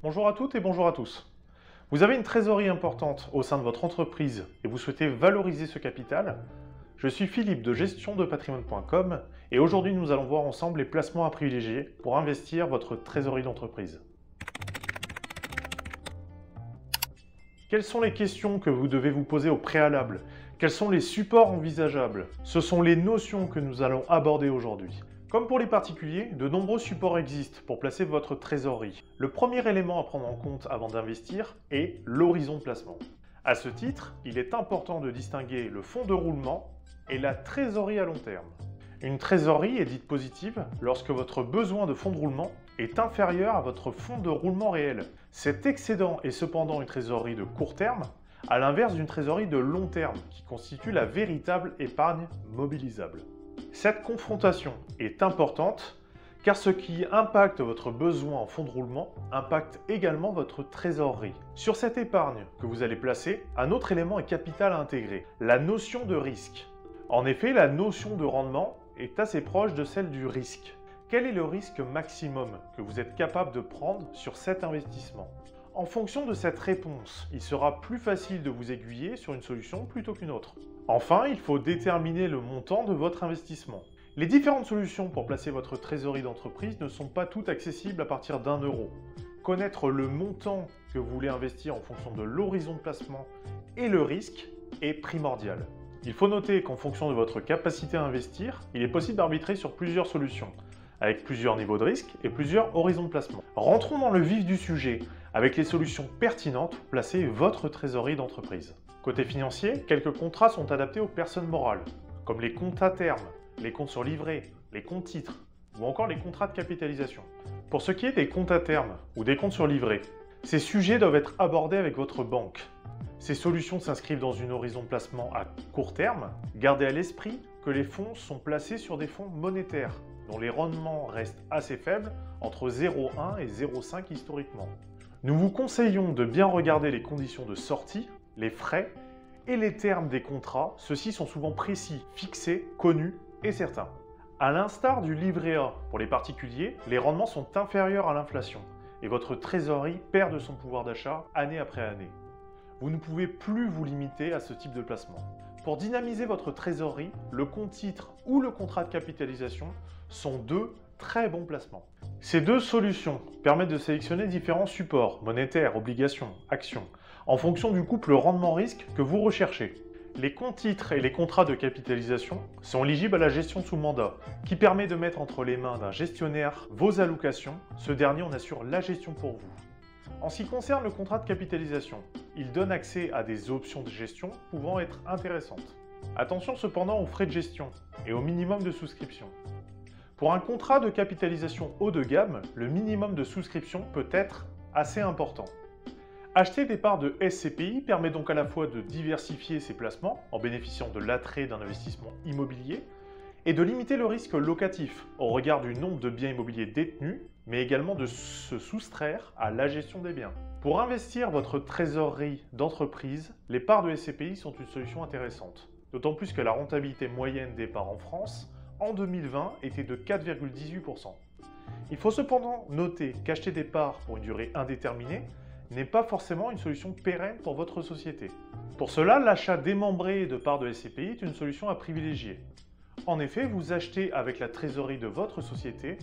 Bonjour à toutes et bonjour à tous. Vous avez une trésorerie importante au sein de votre entreprise et vous souhaitez valoriser ce capital? Je suis Philippe de gestiondepatrimoine.com et aujourd'hui nous allons voir ensemble les placements à privilégier pour investir votre trésorerie d'entreprise. Quelles sont les questions que vous devez vous poser au préalable? Quels sont les supports envisageables? Ce sont les notions que nous allons aborder aujourd'hui. Comme pour les particuliers, de nombreux supports existent pour placer votre trésorerie. Le premier élément à prendre en compte avant d'investir est l'horizon de placement. À ce titre, il est important de distinguer le fonds de roulement et la trésorerie à long terme. Une trésorerie est dite positive lorsque votre besoin de fonds de roulement est inférieur à votre fonds de roulement réel. Cet excédent est cependant une trésorerie de court terme, à l'inverse d'une trésorerie de long terme qui constitue la véritable épargne mobilisable. Cette confrontation est importante car ce qui impacte votre besoin en fonds de roulement impacte également votre trésorerie. Sur cette épargne que vous allez placer, un autre élément est capital à intégrer, la notion de risque. En effet, la notion de rendement est assez proche de celle du risque. Quel est le risque maximum que vous êtes capable de prendre sur cet investissement? En fonction de cette réponse, il sera plus facile de vous aiguiller sur une solution plutôt qu'une autre. Enfin, il faut déterminer le montant de votre investissement. Les différentes solutions pour placer votre trésorerie d'entreprise ne sont pas toutes accessibles à partir d'1 €. Connaître le montant que vous voulez investir en fonction de l'horizon de placement et le risque est primordial. Il faut noter qu'en fonction de votre capacité à investir, il est possible d'arbitrer sur plusieurs solutions, avec plusieurs niveaux de risque et plusieurs horizons de placement. Rentrons dans le vif du sujet, avec les solutions pertinentes pour placer votre trésorerie d'entreprise. Côté financier, quelques contrats sont adaptés aux personnes morales, comme les comptes à terme, les comptes sur livret, les comptes titres, ou encore les contrats de capitalisation. Pour ce qui est des comptes à terme ou des comptes sur livret, ces sujets doivent être abordés avec votre banque. Ces solutions s'inscrivent dans une horizon de placement à court terme. Gardez à l'esprit que les fonds sont placés sur des fonds monétaires, dont les rendements restent assez faibles, entre 0,1 et 0,5 historiquement. Nous vous conseillons de bien regarder les conditions de sortie, les frais et les termes des contrats. Ceux-ci sont souvent précis, fixés, connus et certains. À l'instar du livret A pour les particuliers, les rendements sont inférieurs à l'inflation et votre trésorerie perd de son pouvoir d'achat année après année. Vous ne pouvez plus vous limiter à ce type de placement. Pour dynamiser votre trésorerie, le compte titre ou le contrat de capitalisation sont deux très bons placements. Ces deux solutions permettent de sélectionner différents supports, monétaires, obligations, actions, en fonction du couple rendement-risque que vous recherchez. Les comptes titres et les contrats de capitalisation sont éligibles à la gestion sous mandat, qui permet de mettre entre les mains d'un gestionnaire vos allocations. Ce dernier en assure la gestion pour vous. En ce qui concerne le contrat de capitalisation, il donne accès à des options de gestion pouvant être intéressantes. Attention cependant aux frais de gestion et au minimum de souscription. Pour un contrat de capitalisation haut de gamme, le minimum de souscription peut être assez important. Acheter des parts de SCPI permet donc à la fois de diversifier ses placements en bénéficiant de l'attrait d'un investissement immobilier et de limiter le risque locatif au regard du nombre de biens immobiliers détenus, mais également de se soustraire à la gestion des biens. Pour investir votre trésorerie d'entreprise, les parts de SCPI sont une solution intéressante, d'autant plus que la rentabilité moyenne des parts en France en 2020 était de 4,18%. Il faut cependant noter qu'acheter des parts pour une durée indéterminée n'est pas forcément une solution pérenne pour votre société. Pour cela, l'achat démembré de parts de SCPI est une solution à privilégier. En effet, vous achetez avec la trésorerie de votre société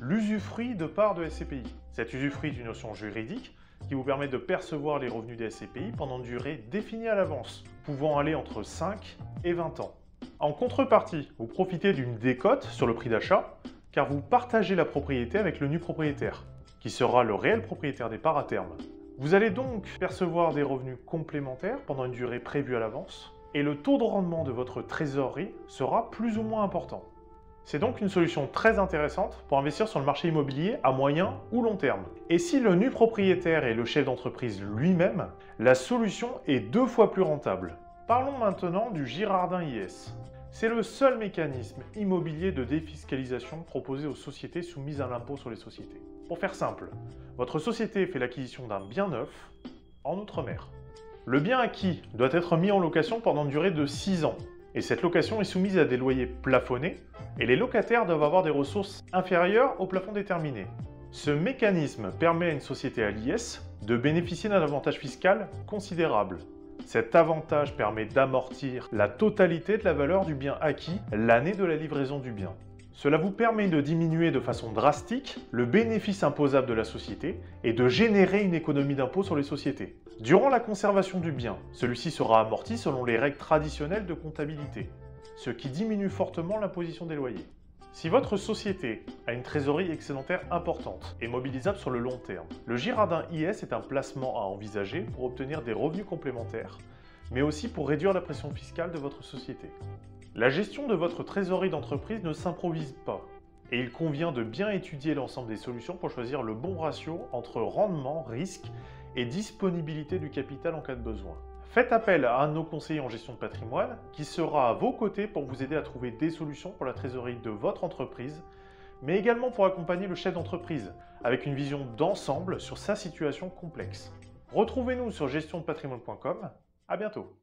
l'usufruit de parts de SCPI. Cet usufruit est une notion juridique qui vous permet de percevoir les revenus des SCPI pendant une durée définie à l'avance, pouvant aller entre 5 et 20 ans. En contrepartie, vous profitez d'une décote sur le prix d'achat car vous partagez la propriété avec le nu propriétaire, qui sera le réel propriétaire des parts à terme. Vous allez donc percevoir des revenus complémentaires pendant une durée prévue à l'avance et le taux de rendement de votre trésorerie sera plus ou moins important. C'est donc une solution très intéressante pour investir sur le marché immobilier à moyen ou long terme. Et si le nu propriétaire est le chef d'entreprise lui-même, la solution est 2 fois plus rentable. Parlons maintenant du Girardin IS. C'est le seul mécanisme immobilier de défiscalisation proposé aux sociétés soumises à l'impôt sur les sociétés. Pour faire simple, votre société fait l'acquisition d'un bien neuf en Outre-mer. Le bien acquis doit être mis en location pendant une durée de 6 ans, et cette location est soumise à des loyers plafonnés, et les locataires doivent avoir des ressources inférieures au plafond déterminé. Ce mécanisme permet à une société à l'IS de bénéficier d'un avantage fiscal considérable. Cet avantage permet d'amortir la totalité de la valeur du bien acquis l'année de la livraison du bien. Cela vous permet de diminuer de façon drastique le bénéfice imposable de la société et de générer une économie d'impôt sur les sociétés. Durant la conservation du bien, celui-ci sera amorti selon les règles traditionnelles de comptabilité, ce qui diminue fortement l'imposition des loyers. Si votre société a une trésorerie excédentaire importante et mobilisable sur le long terme, le Girardin IS est un placement à envisager pour obtenir des revenus complémentaires, mais aussi pour réduire la pression fiscale de votre société. La gestion de votre trésorerie d'entreprise ne s'improvise pas, et il convient de bien étudier l'ensemble des solutions pour choisir le bon ratio entre rendement, risque et disponibilité du capital en cas de besoin. Faites appel à un de nos conseillers en gestion de patrimoine qui sera à vos côtés pour vous aider à trouver des solutions pour la trésorerie de votre entreprise, mais également pour accompagner le chef d'entreprise avec une vision d'ensemble sur sa situation complexe. Retrouvez-nous sur gestiondepatrimoine.com. À bientôt.